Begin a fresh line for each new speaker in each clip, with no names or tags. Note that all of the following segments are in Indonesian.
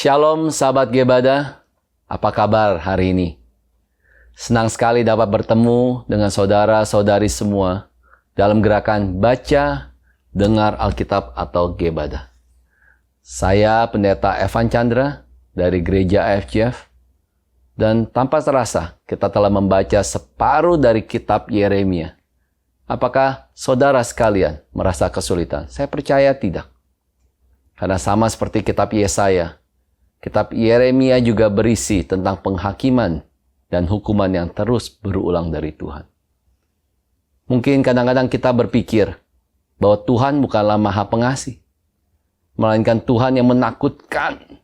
Shalom sahabat Gebada, apa kabar hari ini? Senang sekali dapat bertemu dengan saudara-saudari semua dalam gerakan baca, dengar Alkitab atau Gebada. Saya Pendeta Evan Chandra dari Gereja AFGF, dan tanpa terasa kita telah membaca separuh dari kitab Yeremia. Apakah saudara sekalian merasa kesulitan? Saya percaya tidak. Karena sama seperti kitab Yesaya, kitab Yeremia juga berisi tentang penghakiman dan hukuman yang terus berulang dari Tuhan. Mungkin kadang-kadang kita berpikir bahwa Tuhan bukanlah Maha Pengasih, melainkan Tuhan yang menakutkan.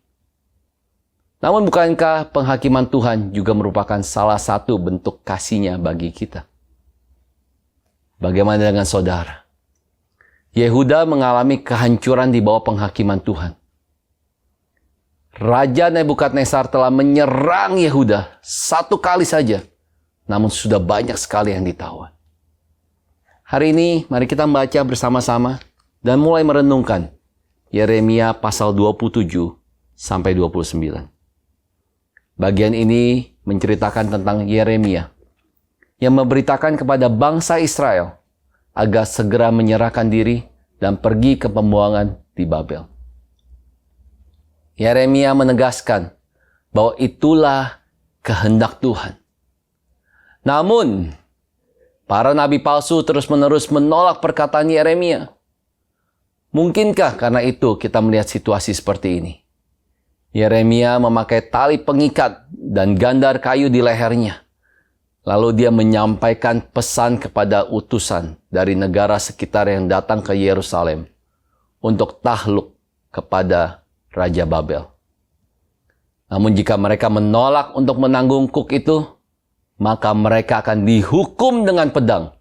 Namun bukankah penghakiman Tuhan juga merupakan salah satu bentuk kasih-Nya bagi kita? Bagaimana dengan saudara? Yehuda mengalami kehancuran di bawah penghakiman Tuhan. Raja Nebukadnezar telah menyerang Yehuda satu kali saja, namun sudah banyak sekali yang ditawan. Hari ini mari kita membaca bersama-sama dan mulai merenungkan Yeremia pasal 27 sampai 29. Bagian ini menceritakan tentang Yeremia yang memberitakan kepada bangsa Israel agar segera menyerahkan diri dan pergi ke pembuangan di Babel. Yeremia menegaskan bahwa itulah kehendak Tuhan. Namun, para nabi palsu terus-menerus menolak perkataan Yeremia. Mungkinkah karena itu kita melihat situasi seperti ini? Yeremia memakai tali pengikat dan gandar kayu di lehernya. Lalu dia menyampaikan pesan kepada utusan dari negara sekitar yang datang ke Yerusalem untuk takluk kepada Raja Babel. Namun jika mereka menolak untuk menanggung kuk itu, maka mereka akan dihukum dengan pedang,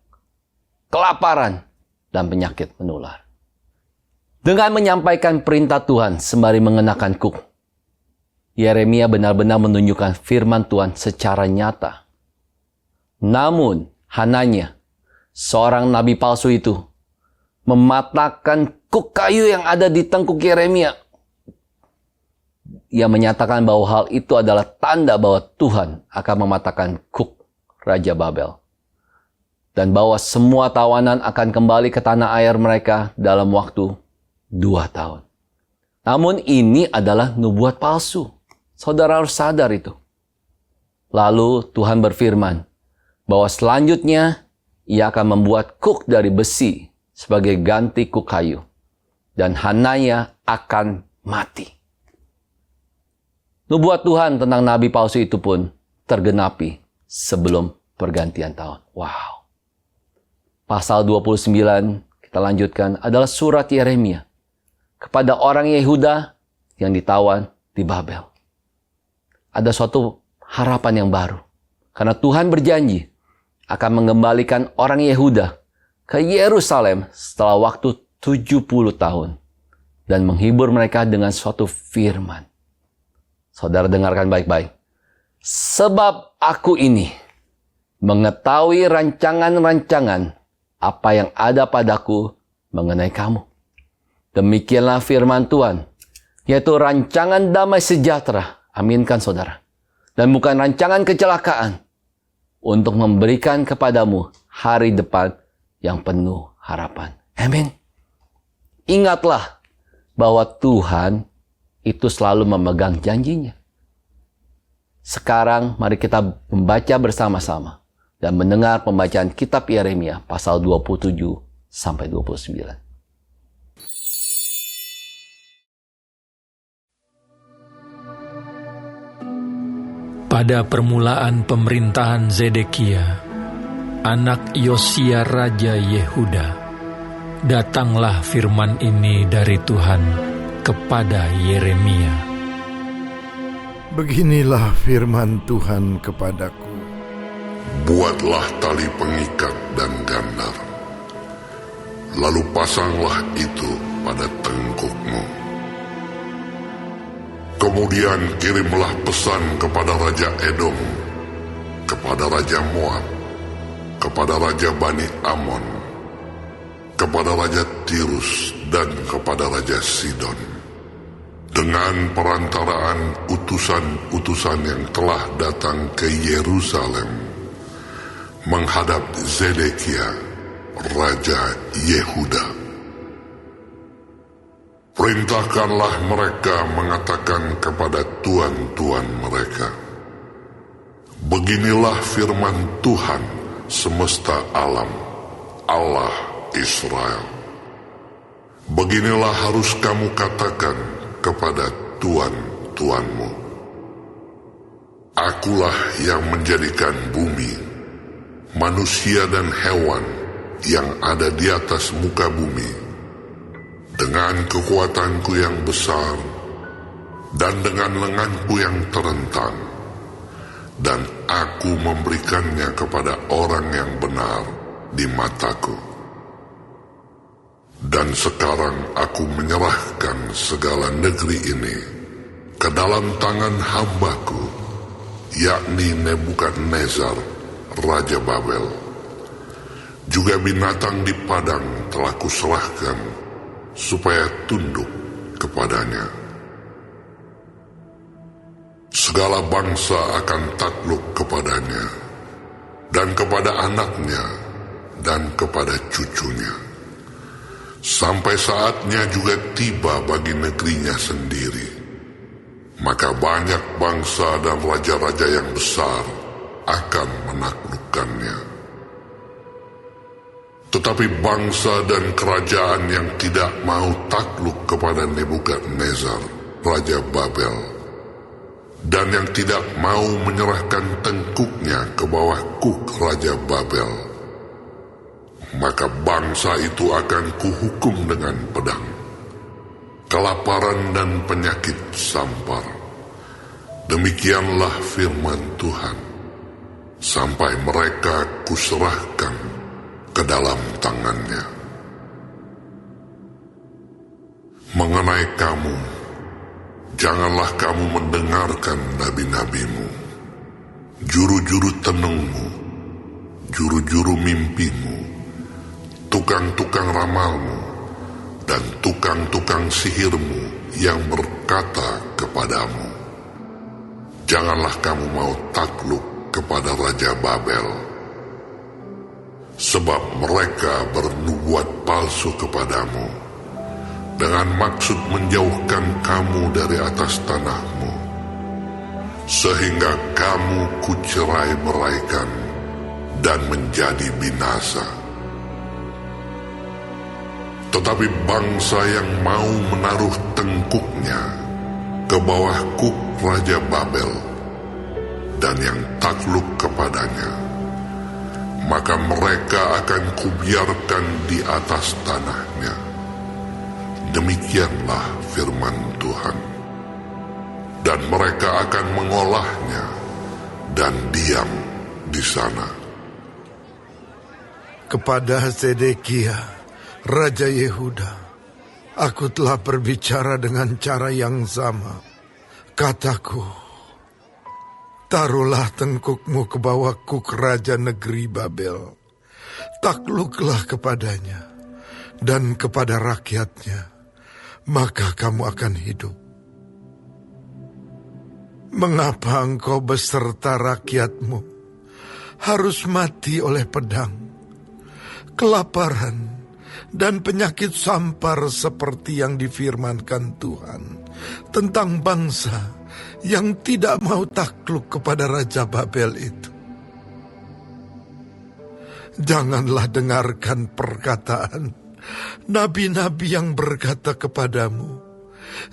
kelaparan, dan penyakit menular. Dengan menyampaikan perintah Tuhan sembari mengenakan kuk, Yeremia benar-benar menunjukkan firman Tuhan secara nyata. Namun, Hananya, seorang nabi palsu itu, mematahkan kuk kayu yang ada di tengkuk Yeremia. Ia menyatakan bahwa hal itu adalah tanda bahwa Tuhan akan mematahkan kuk Raja Babel. Dan bahwa semua tawanan akan kembali ke tanah air mereka dalam waktu 2 tahun. Namun ini adalah nubuat palsu. Saudara harus sadar itu. Lalu Tuhan berfirman bahwa selanjutnya ia akan membuat kuk dari besi sebagai ganti kuk kayu. Dan Hananya akan mati. Nubuat Tuhan tentang nabi palsu itu pun tergenapi sebelum pergantian tahun. Wow. Pasal 29 kita lanjutkan adalah surat Yeremia kepada orang Yehuda yang ditawan di Babel. Ada suatu harapan yang baru. Karena Tuhan berjanji akan mengembalikan orang Yehuda ke Yerusalem setelah waktu 70 tahun. Dan menghibur mereka dengan suatu firman. Saudara dengarkan baik-baik. Sebab aku ini mengetahui rancangan-rancangan apa yang ada padaku mengenai kamu. Demikianlah firman Tuhan, yaitu rancangan damai sejahtera. Aminkan saudara. Dan bukan rancangan kecelakaan, untuk memberikan kepadamu hari depan yang penuh harapan. Amin. Ingatlah bahwa Tuhan itu selalu memegang janjinya. Sekarang mari kita membaca bersama-sama dan mendengar pembacaan kitab Yeremia pasal 27 sampai 29.
Pada permulaan pemerintahan Zedekia, anak Yosia Raja Yehuda, datanglah firman ini dari Tuhan kepada Yeremia.
Beginilah firman Tuhan kepadaku.
Buatlah tali pengikat dan gandar, lalu pasanglah itu pada tengkukmu. Kemudian kirimlah pesan kepada Raja Edom, kepada Raja Moab, kepada Raja Bani Amon, kepada Raja Tirus, dan kepada Raja Sidon. dengan perantaraan utusan-utusan yang telah datang ke Yerusalem menghadap Zedekia, Raja Yehuda. Perintahkanlah mereka mengatakan kepada tuan-tuan mereka, beginilah firman Tuhan semesta alam, Allah Israel. Beginilah harus kamu katakan kepada tuan-tuanmu, akulah yang menjadikan bumi, manusia dan hewan yang ada di atas muka bumi, dengan kekuatanku yang besar dan dengan lenganku yang terentang, dan aku memberikannya kepada orang yang benar di mataku. Dan sekarang aku menyerahkan segala negeri ini ke dalam tangan hambaku, yakni Nebukadnezar, Raja Babel. Juga binatang di padang telah kuserahkan supaya tunduk kepadanya. Segala bangsa akan takluk kepadanya, dan kepada anaknya, dan kepada cucunya. Sampai saatnya juga tiba bagi negerinya sendiri. Maka banyak bangsa dan raja-raja yang besar akan menaklukkannya. Tetapi bangsa dan kerajaan yang tidak mau takluk kepada Nebukadnezar, Raja Babel, dan yang tidak mau menyerahkan tengkuknya ke bawah kuk Raja Babel, maka bangsa itu akan kuhukum dengan pedang, kelaparan dan penyakit sampar. Demikianlah firman Tuhan, sampai mereka kuserahkan ke dalam tangannya. Mengenai kamu, janganlah kamu mendengarkan nabi-nabimu, juru-juru tenungmu, juru-juru mimpimu, tukang-tukang ramalmu, dan tukang-tukang sihirmu yang berkata kepadamu, janganlah kamu mau takluk kepada Raja Babel, sebab mereka bernubuat palsu kepadamu dengan maksud menjauhkan kamu dari atas tanahmu, sehingga kamu kucerai-beraikan dan menjadi binasa. Tetapi bangsa yang mau menaruh tengkuknya ke bawah kuk Raja Babel dan yang takluk kepadanya, maka mereka akan kubiarkan di atas tanahnya. Demikianlah firman Tuhan. Dan mereka akan mengolahnya dan diam di sana.
Kepada Zedekia, Raja Yehuda, aku telah berbicara dengan cara yang sama. Kataku, taruhlah tengkukmu ke bawah kuk Raja negeri Babel. Takluklah kepadanya dan kepada rakyatnya, maka kamu akan hidup. Mengapa engkau beserta rakyatmu harus mati oleh pedang, kelaparan, dan penyakit sampar seperti yang difirmankan Tuhan tentang bangsa yang tidak mau takluk kepada Raja Babel itu? Janganlah dengarkan perkataan nabi-nabi yang berkata kepadamu,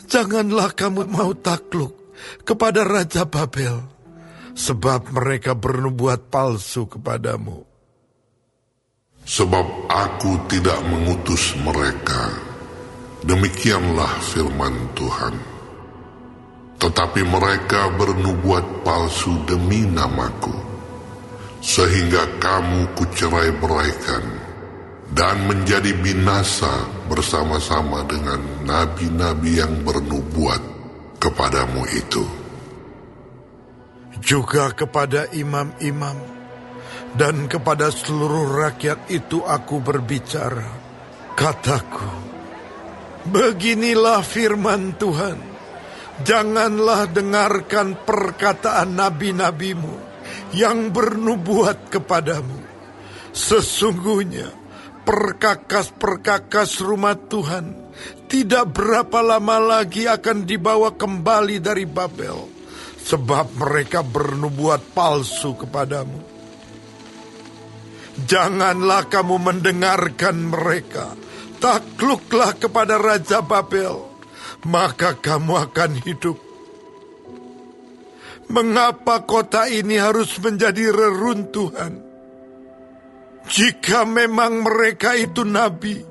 janganlah kamu mau takluk kepada Raja Babel, sebab mereka bernubuat palsu kepadamu.
Sebab aku tidak mengutus mereka, demikianlah firman Tuhan. Tetapi mereka bernubuat palsu demi namaku, sehingga kamu kucerai-beraikan dan menjadi binasa bersama-sama dengan nabi-nabi yang bernubuat kepadamu itu.
Juga kepada imam-imam dan kepada seluruh rakyat itu aku berbicara. Kataku, beginilah firman Tuhan Janganlah dengarkan perkataan nabi-nabimu yang bernubuat kepadamu. Sesungguhnya perkakas-perkakas rumah Tuhan tidak berapa lama lagi akan dibawa kembali dari Babel, sebab mereka bernubuat palsu kepadamu. Janganlah kamu mendengarkan mereka. Takluklah kepada Raja Babel, maka kamu akan hidup. Mengapa kota ini harus menjadi reruntuhan? Jika memang mereka itu nabi,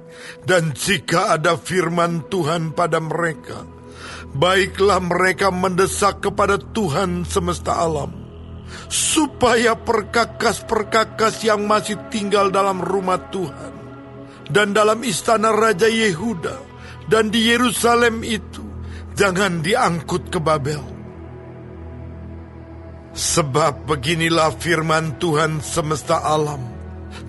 dan jika ada firman Tuhan pada mereka, baiklah mereka mendesak kepada Tuhan semesta alam, supaya perkakas-perkakas yang masih tinggal dalam rumah Tuhan, dan dalam istana Raja Yehuda, dan di Yerusalem itu, jangan diangkut ke Babel. Sebab beginilah firman Tuhan semesta alam,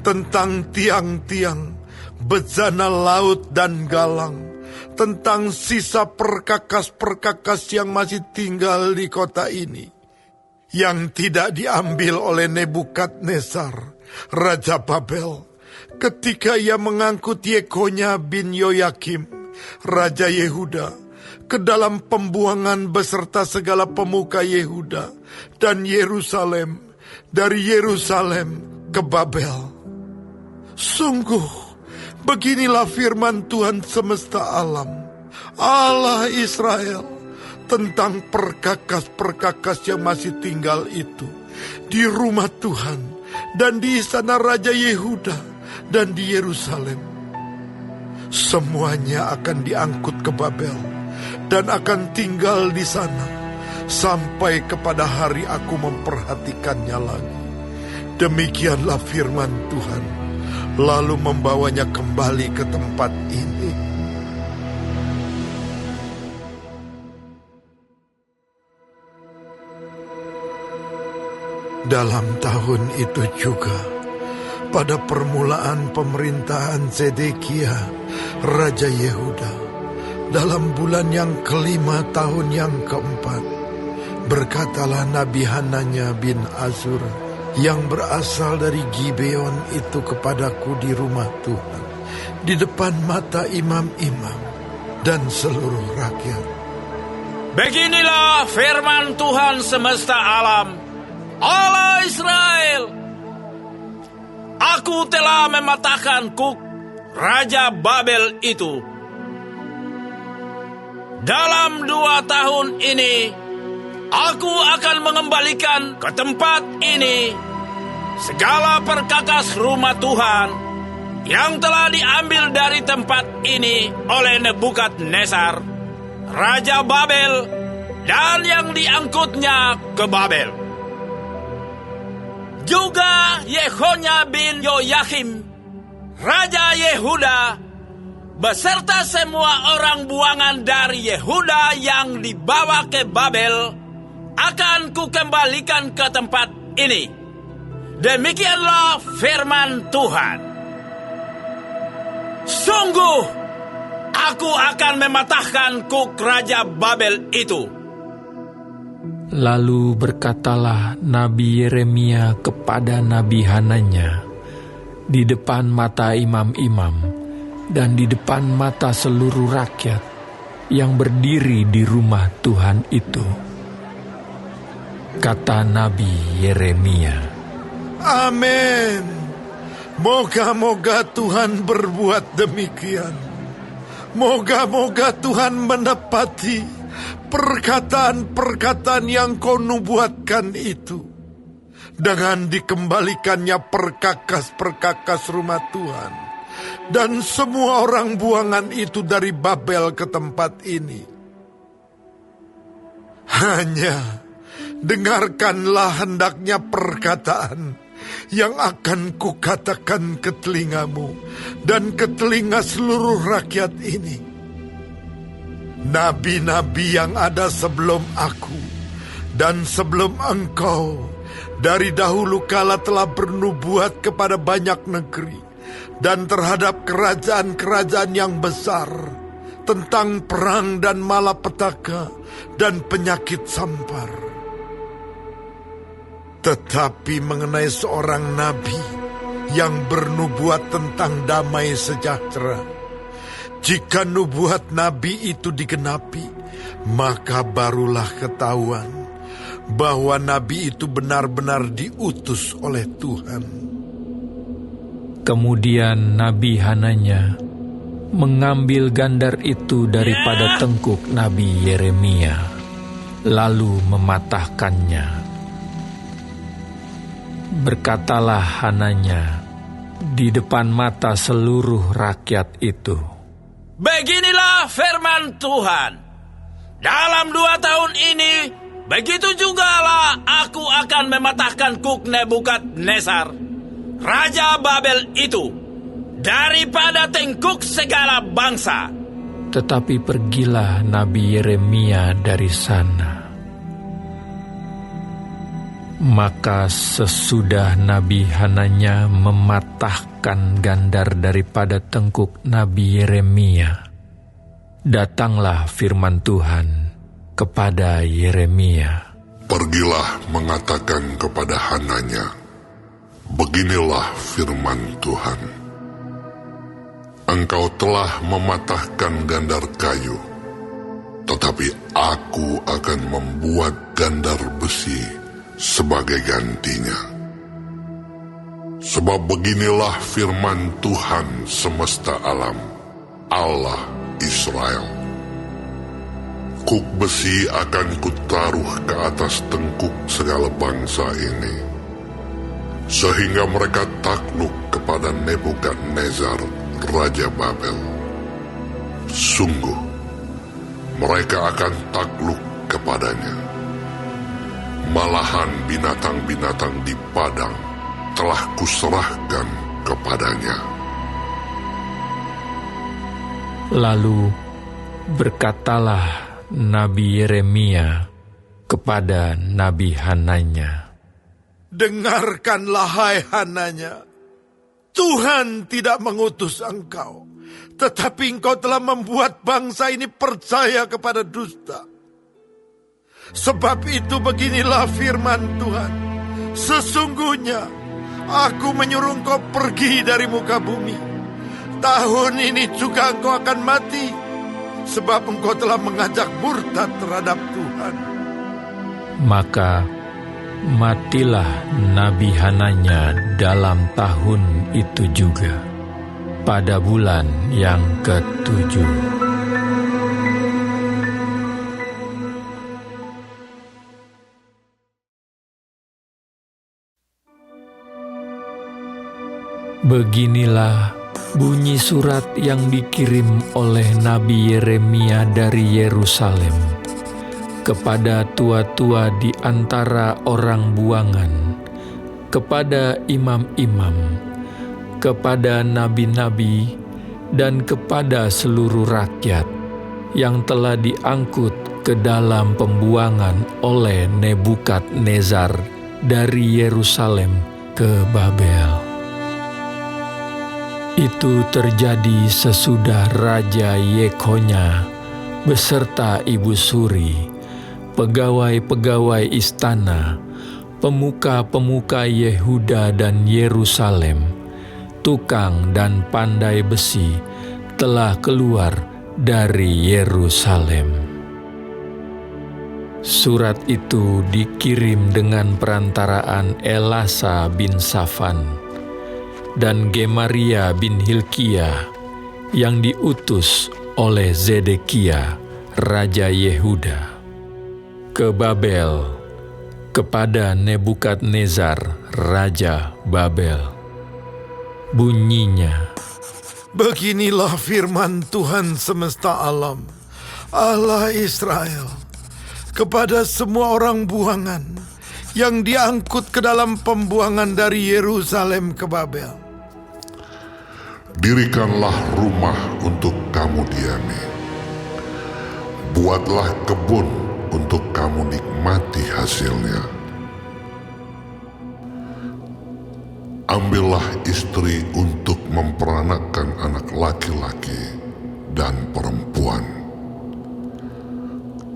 tentang tiang-tiang, bejana laut dan galang, tentang sisa perkakas-perkakas yang masih tinggal di kota ini, yang tidak diambil oleh Nebukadnezar, Raja Babel, ketika ia mengangkut Yekonya bin Yoyakim, Raja Yehuda, ke dalam pembuangan beserta segala pemuka Yehuda dan Yerusalem, dari Yerusalem ke Babel. Sungguh, beginilah firman Tuhan semesta alam, Allah Israel, tentang perkakas-perkakas yang masih tinggal itu di rumah Tuhan dan di istana Raja Yehuda dan di Yerusalem. Semuanya akan diangkut ke Babel dan akan tinggal di sana sampai kepada hari aku memperhatikannya lagi. Demikianlah firman Tuhan, lalu membawanya kembali ke tempat ini. Dalam tahun itu juga, pada permulaan pemerintahan Zedekia, Raja Yehuda, dalam bulan yang kelima tahun yang keempat, berkatalah Nabi Hananya bin Azur, yang berasal dari Gibeon itu kepadaku di rumah Tuhan, di depan mata imam-imam dan seluruh rakyat.
Beginilah firman Tuhan semesta alam, Allah Israel. Aku telah mematahkan kuk Raja Babel itu. Dalam 2 tahun ini, aku akan mengembalikan ke tempat ini segala perkakas rumah Tuhan yang telah diambil dari tempat ini oleh Nebukadnezar, Raja Babel, dan yang diangkutnya ke Babel. Juga Yekonya bin Yoyakim, Raja Yehuda, beserta semua orang buangan dari Yehuda yang dibawa ke Babel, akan kukembalikan ke tempat ini. Demikianlah firman Tuhan. Sungguh, aku akan mematahkan kuk Raja Babel itu.
Lalu berkatalah Nabi Yeremia kepada Nabi Hananya di depan mata imam-imam dan di depan mata seluruh rakyat yang berdiri di rumah Tuhan itu. Kata Nabi Yeremia,
Amin. Moga-moga Tuhan berbuat demikian. Moga-moga Tuhan menepati perkataan-perkataan yang kau nubuatkan itu, dengan dikembalikannya perkakas-perkakas rumah Tuhan dan semua orang buangan itu dari Babel ke tempat ini. Hanya dengarkanlah hendaknya perkataan yang akan kukatakan ke telingamu dan ke telinga seluruh rakyat ini. Nabi-nabi yang ada sebelum aku dan sebelum engkau dari dahulu kala telah bernubuat kepada banyak negeri dan terhadap kerajaan-kerajaan yang besar, tentang perang dan malapetaka dan penyakit sampar. Tetapi mengenai seorang nabi yang bernubuat tentang damai sejahtera, jika nubuat nabi itu digenapi, maka barulah ketahuan bahwa nabi itu benar-benar diutus oleh Tuhan.
Kemudian Nabi Hananya mengambil gandar itu daripada tengkuk Nabi Yeremia, lalu mematahkannya. Berkatalah Hananya di depan mata seluruh rakyat itu,
Beginilah firman Tuhan. Dalam 2 tahun ini, begitu jugalah aku akan mematahkan Kuk Nebukadnezar, Raja Babel itu, daripada tengkuk segala bangsa.
tetapi pergilah Nabi Yeremia dari sana. Maka sesudah Nabi Hananya mematahkan gandar daripada tengkuk Nabi Yeremia, datanglah firman Tuhan kepada Yeremia.
Pergilah mengatakan kepada Hananya, beginilah firman Tuhan. Engkau telah mematahkan gandar kayu, tetapi aku akan membuat gandar besi sebagai gantinya. Sebab beginilah firman Tuhan semesta alam, Allah Israel. Kuk besi akan kutaruh ke atas tengkuk segala bangsa ini, sehingga mereka takluk kepada Nebukadnezar, Raja Babel. Sungguh, mereka akan takluk kepadanya. Malahan binatang-binatang di padang telah kuserahkan kepadanya.
Lalu berkatalah Nabi Yeremia kepada Nabi Hananya,
Dengarkanlah hai Hananya, Tuhan tidak mengutus engkau, tetapi engkau telah membuat bangsa ini percaya kepada dusta. Sebab itu beginilah firman Tuhan, sesungguhnya aku menyuruh engkau pergi dari muka bumi. Tahun ini juga engkau akan mati, sebab engkau telah mengajak murtad terhadap Tuhan.
maka matilah Nabi Hananya dalam tahun itu juga, pada bulan yang ke-7. Beginilah bunyi surat yang dikirim oleh Nabi Yeremia dari Yerusalem kepada tua-tua di antara orang buangan, kepada imam-imam, kepada nabi-nabi, dan kepada seluruh rakyat yang telah diangkut ke dalam pembuangan oleh Nebukadnezar dari Yerusalem ke Babel. Itu terjadi sesudah Raja Yekhonya beserta ibu suri, pegawai-pegawai istana, pemuka-pemuka Yehuda dan Yerusalem, tukang dan pandai besi telah keluar dari Yerusalem. Surat itu dikirim dengan perantaraan Elasa bin Safan dan Gemaria bin Hilkiah yang diutus oleh Zedekia, Raja Yehuda, ke Babel kepada Nebukadnezar, Raja Babel. Bunyinya,
Beginilah firman Tuhan semesta alam, Allah Israel, kepada semua orang buangan yang diangkut ke dalam pembuangan dari Yerusalem ke Babel.
Dirikanlah rumah untuk kamu diami. Buatlah kebun untuk kamu nikmati hasilnya. Ambillah istri untuk memperanakkan anak laki-laki dan perempuan.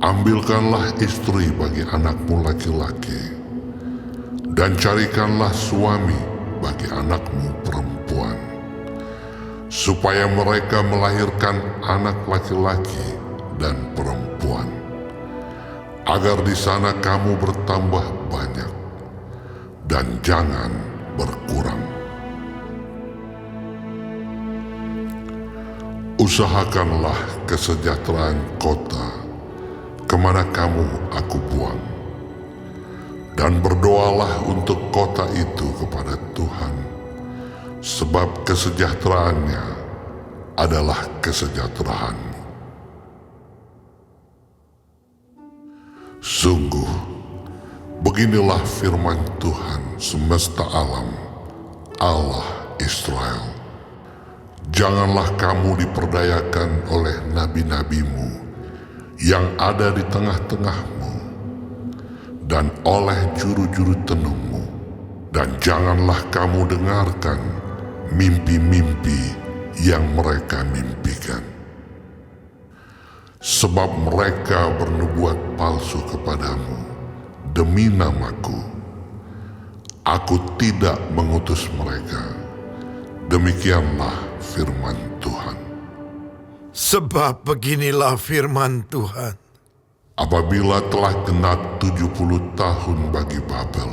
Ambilkanlah istri bagi anakmu laki-laki, dan carikanlah suami bagi anakmu perempuan, supaya mereka melahirkan anak laki-laki dan perempuan, agar di sana kamu bertambah banyak dan jangan berkurang. Usahakanlah kesejahteraan kota kemana kamu aku buang, dan berdoalah untuk kota itu kepada Tuhan, sebab kesejahteraannya adalah kesejahteraanmu. Sungguh, beginilah firman Tuhan semesta alam, Allah Israel. Janganlah kamu diperdayakan oleh nabi-nabimu yang ada di tengah-tengahmu, dan oleh juru-juru tenungmu, dan janganlah kamu dengarkan mimpi-mimpi yang mereka mimpikan. Sebab mereka bernubuat palsu kepadamu demi namaku. Aku tidak mengutus mereka. Demikianlah firman Tuhan.
Sebab beginilah firman Tuhan.
Apabila telah genap 70 tahun bagi Babel,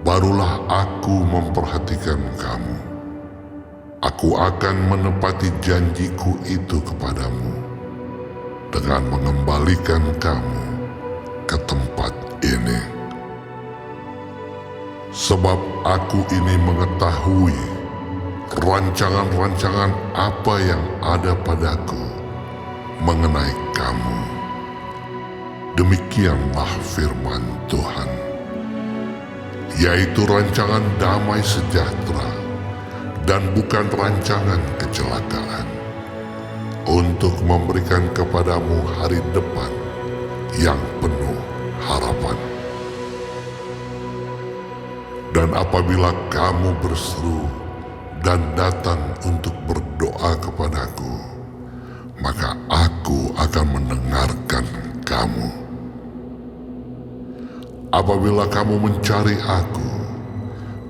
barulah aku memperhatikan kamu. Aku akan menepati janjiku itu kepadamu dengan mengembalikan kamu ke tempat ini. Sebab aku ini mengetahui rancangan-rancangan apa yang ada padaku mengenai kamu. Demikianlah firman Tuhan, yaitu rancangan damai sejahtera dan bukan rancangan kecelakaan, untuk memberikan kepadamu hari depan yang penuh harapan. Dan apabila kamu berseru dan datang untuk berdoa kepadaku, maka aku akan mendengarkan kamu. Apabila kamu mencari aku,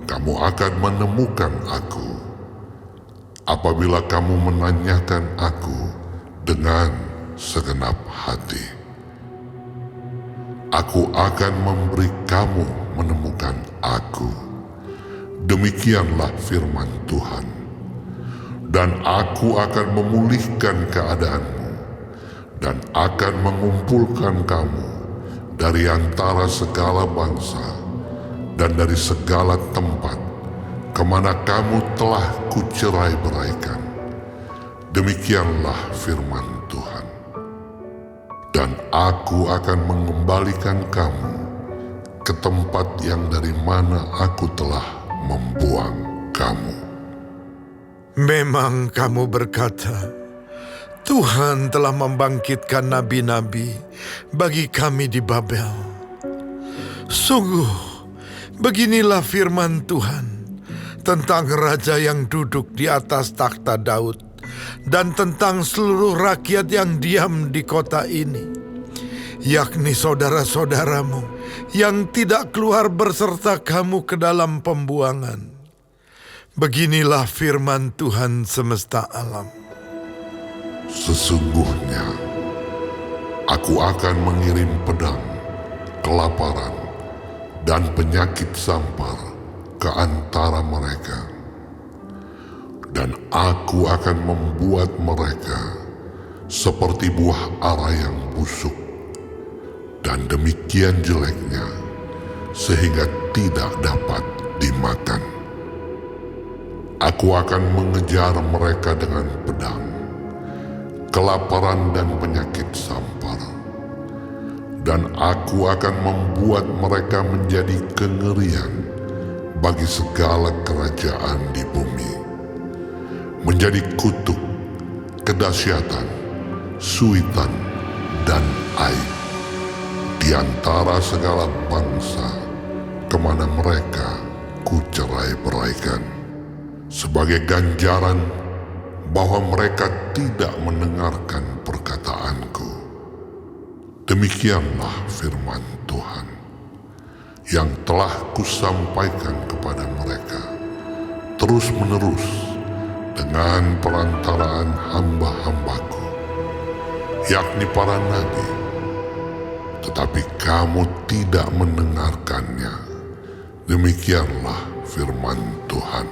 kamu akan menemukan aku. Apabila kamu menanyakan aku dengan segenap hati, aku akan memberi kamu menemukan aku. Demikianlah firman Tuhan. Dan aku akan memulihkan keadaanmu, dan akan mengumpulkan kamu dari antara segala bangsa dan dari segala tempat kemana kamu telah kucerai-beraikan. Demikianlah firman Tuhan. Dan aku akan mengembalikan kamu ke tempat yang dari mana aku telah membuang kamu.
Memang kamu berkata, Tuhan telah membangkitkan nabi-nabi bagi kami di Babel. Sungguh, beginilah firman Tuhan tentang raja yang duduk di atas takhta Daud, dan tentang seluruh rakyat yang diam di kota ini, yakni saudara-saudaramu yang tidak keluar berserta kamu ke dalam pembuangan. Beginilah firman Tuhan semesta alam.
Sesungguhnya aku akan mengirim pedang, kelaparan, dan penyakit sampar ke antara mereka, dan aku akan membuat mereka seperti buah ara yang busuk, dan demikian jeleknya sehingga tidak dapat dimakan. Aku akan mengejar mereka dengan pedang, kelaparan dan penyakit sampar, dan aku akan membuat mereka menjadi kengerian bagi segala kerajaan di bumi, menjadi kutuk, kedahsyatan, suitan, dan aib di antara segala bangsa kemana mereka kucerai-beraikan, sebagai ganjaran bahwa mereka tidak mendengarkan perkataanku. Demikianlah firman Tuhan yang telah kusampaikan kepada mereka terus-menerus dengan perantaraan hamba-hambaku, yakni para nabi, tetapi kamu tidak mendengarkannya. Demikianlah firman Tuhan.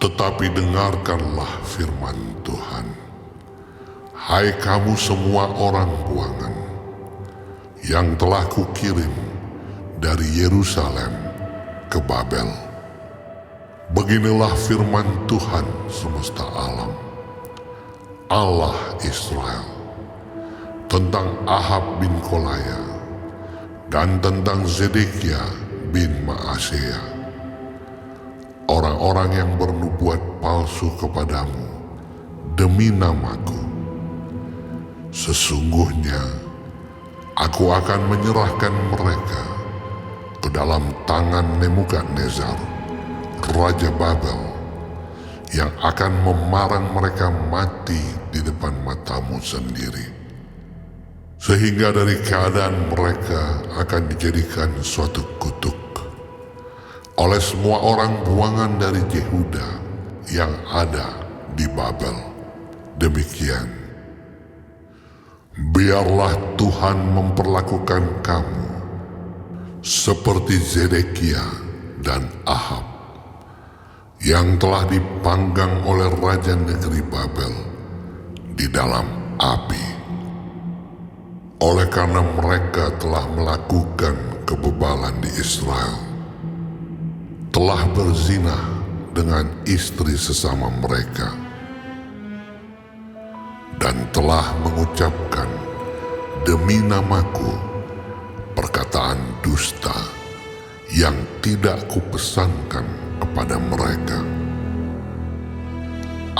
Tetapi dengarkanlah firman Tuhan, hai kamu semua orang buangan, yang telah kukirim dari Yerusalem ke Babel. Beginilah firman Tuhan semesta alam, Allah Israel, tentang Ahab bin Kolaya dan tentang Zedekia bin Maaseiah, orang-orang yang bernubuat palsu kepadamu demi namaku. Sesungguhnya aku akan menyerahkan mereka ke dalam tangan Nebukadnezar, Raja Babel, yang akan memarang mereka mati di depan matamu sendiri. Sehingga dari keadaan mereka akan dijadikan suatu kutuk oleh semua orang buangan dari Yehuda yang ada di Babel. Demikian, biarlah Tuhan memperlakukan kamu seperti Zedekia dan Ahab yang telah dipanggang oleh raja negeri Babel di dalam api. Oleh karena mereka telah melakukan kebebalan di Israel, telah berzinah dengan istri sesama mereka, dan telah mengucapkan demi namaku perkataan dusta yang tidak kupesankan kepada mereka.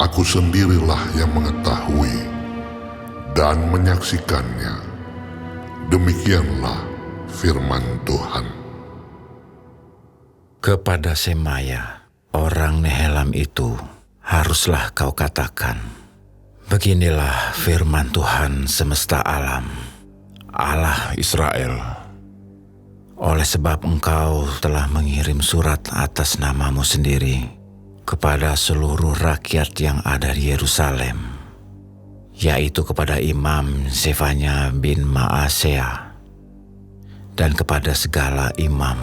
Aku sendirilah yang mengetahui dan menyaksikannya. Demikianlah firman Tuhan.
Kepada Semaya, orang Nehelam itu, haruslah kau katakan, beginilah firman Tuhan semesta alam, Allah Israel. Oleh sebab engkau telah mengirim surat atas namamu sendiri kepada seluruh rakyat yang ada di Yerusalem, yaitu kepada Imam Zefanya bin Maaseiah dan kepada segala imam.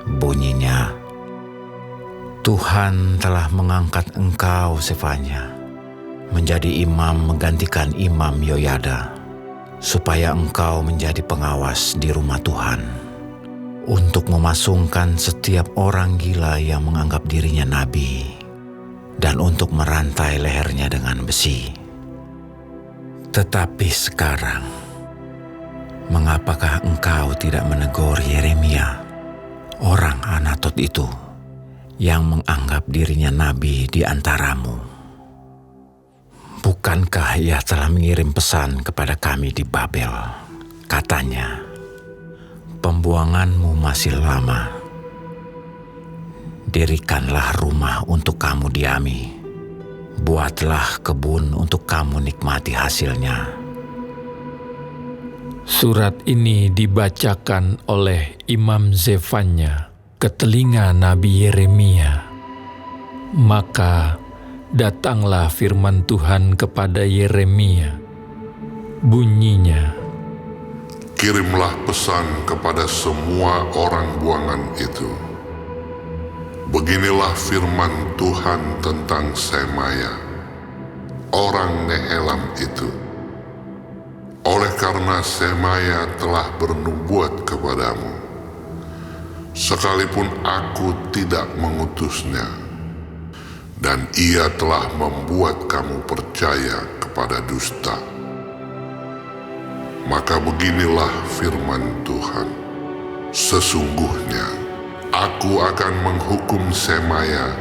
Bunyinya, Tuhan telah mengangkat engkau, Zefanya, menjadi imam menggantikan Imam Yoyada, supaya engkau menjadi pengawas di rumah Tuhan, untuk memasungkan setiap orang gila yang menganggap dirinya nabi, dan untuk merantai lehernya dengan besi. Tetapi sekarang, mengapakah engkau tidak menegur Yeremia, orang Anatot itu, yang menganggap dirinya nabi di antaramu? Bukankah ia telah mengirim pesan kepada kami di Babel? Katanya, pembuanganmu masih lama. Dirikanlah rumah untuk kamu diami. Buatlah kebun untuk kamu nikmati hasilnya.
Surat ini dibacakan oleh Imam Zefanya ke telinga Nabi Yeremia. Maka datanglah firman Tuhan kepada Yeremia. Bunyinya,
Kirimlah pesan kepada semua orang buangan itu. Beginilah firman Tuhan tentang Semaya, orang Nehelam itu. Oleh karena Semaya telah bernubuat kepadamu, sekalipun aku tidak mengutusnya, dan ia telah membuat kamu percaya kepada dusta. Maka beginilah firman Tuhan, sesungguhnya aku akan menghukum Semaya,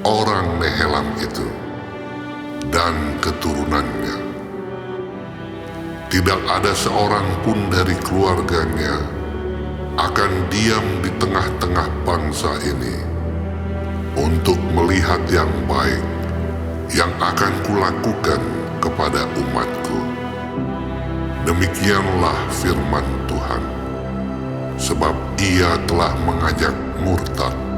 orang Nehelam itu, dan keturunannya. Tidak ada seorang pun dari keluarganya akan diam di tengah-tengah bangsa ini untuk melihat yang baik yang akan kulakukan kepada umatku. Demikianlah firman Tuhan, sebab ia telah mengajak murtad